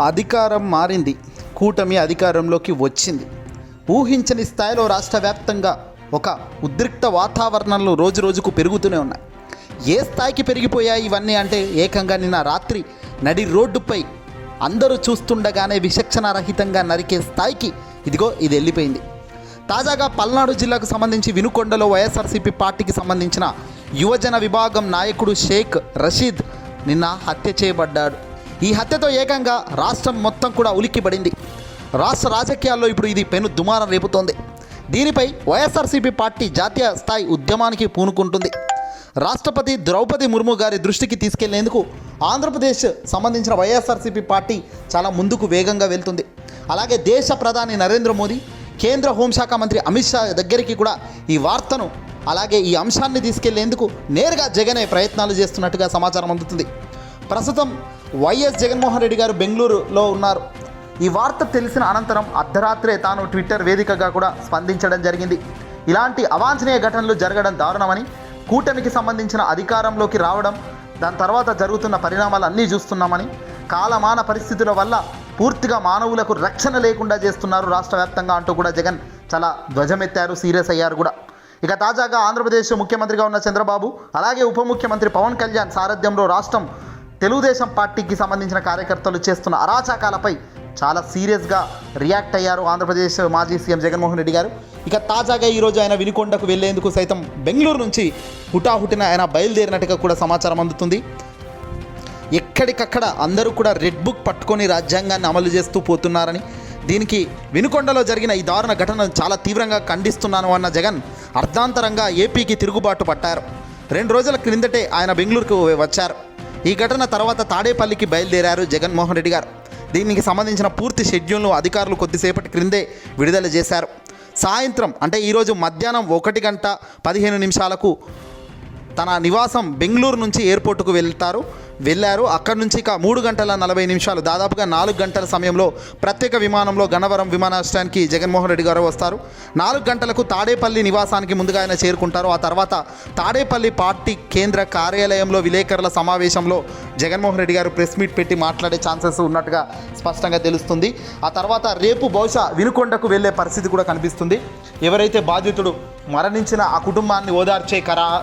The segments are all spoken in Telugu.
అధికారం మారింది. కూటమి అధికారంలోకి వచ్చింది. ఊహించని స్థాయిలో రాష్ట్ర వ్యాప్తంగా ఒక ఉద్రిక్త వాతావరణంలో రోజు రోజుకు పెరుగుతూనే ఉన్నాయి. ఏ స్థాయికి పెరిగిపోయాయి ఇవన్నీ అంటే ఏకంగా నిన్న రాత్రి నడి రోడ్డుపై అందరూ చూస్తుండగానే విచక్షణారహితంగా నరికే స్థాయికి ఇది వెళ్ళిపోయింది. తాజాగా పల్నాడు జిల్లాకు సంబంధించి వినుకొండలో వైఎస్ఆర్సీపీ పార్టీకి సంబంధించిన యువజన విభాగం నాయకుడు షేక్ రషీద్ నిన్న హత్య చేయబడ్డాడు. ఈ హత్యతో ఏకంగా రాష్ట్రం మొత్తం కూడా ఉలిక్కిపడింది. రాష్ట్ర రాజకీయాల్లో ఇప్పుడు ఇది పెను దుమారం రేపుతోంది. దీనిపై వైఎస్ఆర్సీపీ పార్టీ జాతీయ స్థాయి ఉద్యమానికి పూనుకుంటుంది. రాష్ట్రపతి ద్రౌపది ముర్ము గారి దృష్టికి తీసుకెళ్లేందుకు ఆంధ్రప్రదేశ్ సంబంధించిన వైఎస్ఆర్సీపీ పార్టీ చాలా ముందుకు వేగంగా వెళ్తుంది. అలాగే దేశ ప్రధాని నరేంద్ర మోదీ, కేంద్ర హోంశాఖ మంత్రి అమిత్ షా దగ్గరికి కూడా ఈ వార్తను అలాగే ఈ అంశాన్ని తీసుకెళ్లేందుకు నేరుగా జగనే ప్రయత్నాలు చేస్తున్నట్టుగా సమాచారం అందుతుంది. ప్రస్తుతం వైఎస్ జగన్మోహన్ రెడ్డి గారు బెంగళూరులో ఉన్నారు. ఈ వార్త తెలిసిన అనంతరం అర్ధరాత్రే తాను ట్విట్టర్ వేదికగా కూడా స్పందించడం జరిగింది. ఇలాంటి అవాంఛనీయ ఘటనలు జరగడం దారుణమని, కూటమికి సంబంధించిన అధికారంలోకి రావడం, దాని తర్వాత జరుగుతున్న పరిణామాలు అన్నీ చూస్తున్నామని, కాలమాన పరిస్థితుల వల్ల పూర్తిగా మానవులకు రక్షణ లేకుండా చేస్తున్నారు రాష్ట్ర వ్యాప్తంగా అంటూ కూడా జగన్ చాలా ధ్వజమెత్తారు, సీరియస్ అయ్యారు కూడా. ఇక తాజాగా ఆంధ్రప్రదేశ్ ముఖ్యమంత్రిగా ఉన్న చంద్రబాబు, అలాగే ఉప ముఖ్యమంత్రి పవన్ కళ్యాణ్ సారథ్యంలో రాష్ట్రం తెలుగుదేశం పార్టీకి సంబంధించిన కార్యకర్తలు చేస్తున్న అరాచకాలపై చాలా సీరియస్గా రియాక్ట్ అయ్యారు ఆంధ్రప్రదేశ్ మాజీ సీఎం జగన్మోహన్ రెడ్డి గారు. ఇక తాజాగా ఈరోజు ఆయన వినుకొండకు వెళ్లేందుకు సైతం బెంగళూరు నుంచి హుటాహుటిన ఆయన బయలుదేరినట్టుగా కూడా సమాచారం అందుతుంది. ఎక్కడికక్కడ అందరూ కూడా రెడ్ బుక్ పట్టుకొని రాజ్యాంగాన్ని అమలు చేస్తూ పోతున్నారని, దీనికి వినుకొండలో జరిగిన ఈ దారుణ ఘటనను చాలా తీవ్రంగా ఖండిస్తున్నాను అన్న జగన్ అర్ధాంతరంగా ఏపీకి తిరుగుబాటు పట్టారు. 2 రోజుల క్రిందటే ఆయన బెంగళూరుకు వచ్చారు. ఈ ఘటన తర్వాత తాడేపల్లికి బయలుదేరారు జగన్మోహన్ రెడ్డి గారు. దీనికి సంబంధించిన పూర్తి షెడ్యూల్ను అధికారులు కొద్దిసేపటి క్రిందే విడుదల చేశారు. సాయంత్రం అంటే ఈరోజు మధ్యాహ్నం 1:15 తన నివాసం బెంగళూరు నుంచి ఎయిర్పోర్టుకు వెళ్ళారు. అక్కడి నుంచి ఇక 3:40 దాదాపుగా 4 గంటల సమయంలో ప్రత్యేక విమానంలో గన్నవరం విమానాశ్రయానికి జగన్మోహన్ రెడ్డి గారు వస్తారు. 4 గంటలకు తాడేపల్లి నివాసానికి ముందుగా ఆయన చేరుకుంటారు. ఆ తర్వాత తాడేపల్లి పార్టీ కేంద్ర కార్యాలయంలో విలేకరుల సమావేశంలో జగన్మోహన్ రెడ్డి గారు ప్రెస్ మీట్ పెట్టి మాట్లాడే ఛాన్సెస్ ఉన్నట్టుగా స్పష్టంగా తెలుస్తుంది. ఆ తర్వాత రేపు బహుశా వినుకొండకు వెళ్ళే పరిస్థితి కూడా కనిపిస్తుంది. ఎవరైతే బాధితుడు మరణించిన ఆ కుటుంబాన్ని ఓదార్చే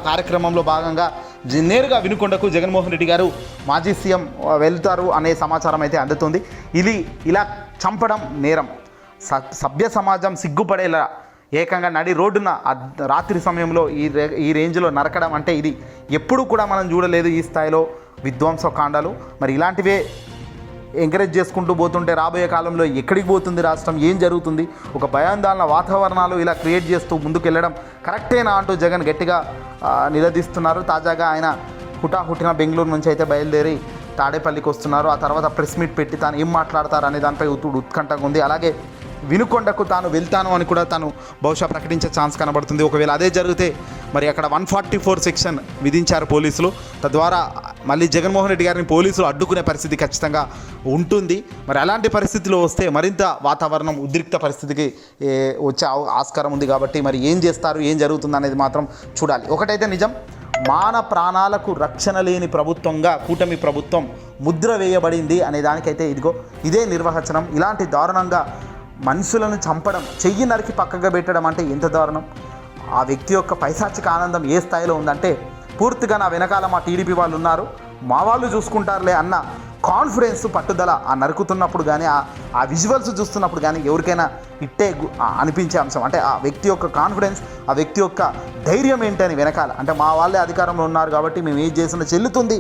కార్యక్రమంలో భాగంగా నేరుగా వినుకొండకు జగన్మోహన్ రెడ్డి గారు మాజీ సీఎం వెళ్తారు అనే సమాచారం అయితే అందుతుంది. ఇలా చంపడం నేరం. సభ్య సమాజం సిగ్గుపడేలా ఏకంగా నడి రోడ్డున రాత్రి సమయంలో ఈ రేంజ్లో నరకడం అంటే ఇది ఎప్పుడూ కూడా మనం చూడలేదు ఈ స్థాయిలో విధ్వంసకాండాలు. మరి ఇలాంటివే ఎంకరేజ్ చేసుకుంటూ పోతుంటే రాబోయే కాలంలో ఎక్కడికి పోతుంది రాష్ట్రం, ఏం జరుగుతుంది, ఒక భయాందోళన వాతావరణాలు ఇలా క్రియేట్ చేస్తూ ముందుకెళ్ళడం కరెక్టేనా అంటూ జగన్ గట్టిగా నిలదీస్తున్నారు. తాజాగా ఆయన హుటాహుటిన బెంగళూరు నుంచి అయితే బయలుదేరి తాడేపల్లికి వస్తున్నారు. ఆ తర్వాత ప్రెస్ మీట్ పెట్టి తాను ఏం మాట్లాడతారు అనే దానిపై ఉత్కంఠగా ఉంది. అలాగే వినుకొండకు తాను వెళ్తాను అని కూడా తాను బహుశా ప్రకటించే ఛాన్స్ కనబడుతుంది. ఒకవేళ అదే జరిగితే మరి అక్కడ 144 సెక్షన్ విధించారు పోలీసులు. తద్వారా మళ్ళీ జగన్మోహన్ రెడ్డి గారిని పోలీసులు అడ్డుకునే పరిస్థితి ఖచ్చితంగా ఉంటుంది. మరి అలాంటి పరిస్థితిలో వస్తే మరింత వాతావరణం ఉద్రిక్త పరిస్థితికి వచ్చే ఆస్కారం ఉంది. కాబట్టి మరి ఏం చేస్తారు, ఏం జరుగుతుంది అనేది మాత్రం చూడాలి. ఒకటైతే నిజం, ప్రాణాలకు రక్షణ లేని ప్రభుత్వంగా కూటమి ప్రభుత్వం ముద్ర వేయబడింది అనే దానికైతే ఇదే నిర్వచనం. ఇలాంటి దారుణంగా మనుషులను చంపడం, చెయ్యి నరికి పక్కగా పెట్టడం అంటే ఎంత దారుణం. ఆ వ్యక్తి యొక్క పైశాచిక ఆనందం ఏ స్థాయిలో ఉందంటే పూర్తిగా నా వెనకాల మా టీడీపీ వాళ్ళు ఉన్నారు, మా వాళ్ళు చూసుకుంటారులే అన్న కాన్ఫిడెన్స్, పట్టుదల ఆ నరుకుతున్నప్పుడు కానీ ఆ విజువల్స్ చూస్తున్నప్పుడు కానీ ఎవరికైనా ఇట్టే అనిపించే అంశం. అంటే ఆ వ్యక్తి యొక్క కాన్ఫిడెన్స్, ఆ వ్యక్తి యొక్క ధైర్యం ఏంటని వెనకాల, అంటే మా వాళ్ళే అధికారంలో ఉన్నారు కాబట్టి మేము ఏం చేసినా చెల్లుతుంది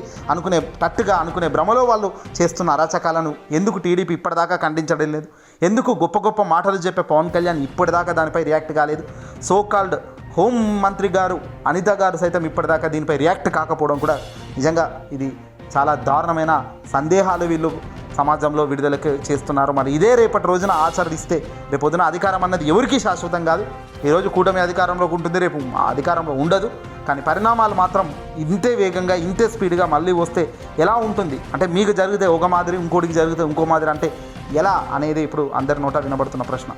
అనుకునే భ్రమలో వాళ్ళు చేస్తున్న అరాచకాలను ఎందుకు టీడీపీ ఇప్పటిదాకా ఖండించడం లేదు? ఎందుకు గొప్ప గొప్ప మాటలు చెప్పే పవన్ కళ్యాణ్ ఇప్పటిదాకా దానిపై రియాక్ట్ కాలేదు? సోకాల్డ్ హోం మంత్రి గారు అనిత గారు సైతం ఇప్పటిదాకా దీనిపై రియాక్ట్ కాకపోవడం కూడా నిజంగా ఇది చాలా దారుణమైన సందేహాలు వీళ్ళు సమాజంలో విడుదలకు చేస్తున్నారు. మరి ఇదే రేపటి రోజున ఆచరిస్తే రేపొద్దున అధికారం అన్నది ఎవరికీ శాశ్వతం కాదు. ఈరోజు కూటమి అధికారంలోకి ఉంటుంది, రేపు అధికారంలో ఉండదు. కానీ పరిణామాలు మాత్రం ఇంతే వేగంగా, ఇంతే స్పీడ్గా మళ్ళీ వస్తే ఎలా ఉంటుంది? అంటే మీకు జరిగితే ఒక మాదిరి, ఇంకోటికి జరిగితే ఇంకో మాదిరి అంటే ఎలా అనేది ఇప్పుడు అందరి నోట వినబడుతున్న ప్రశ్న.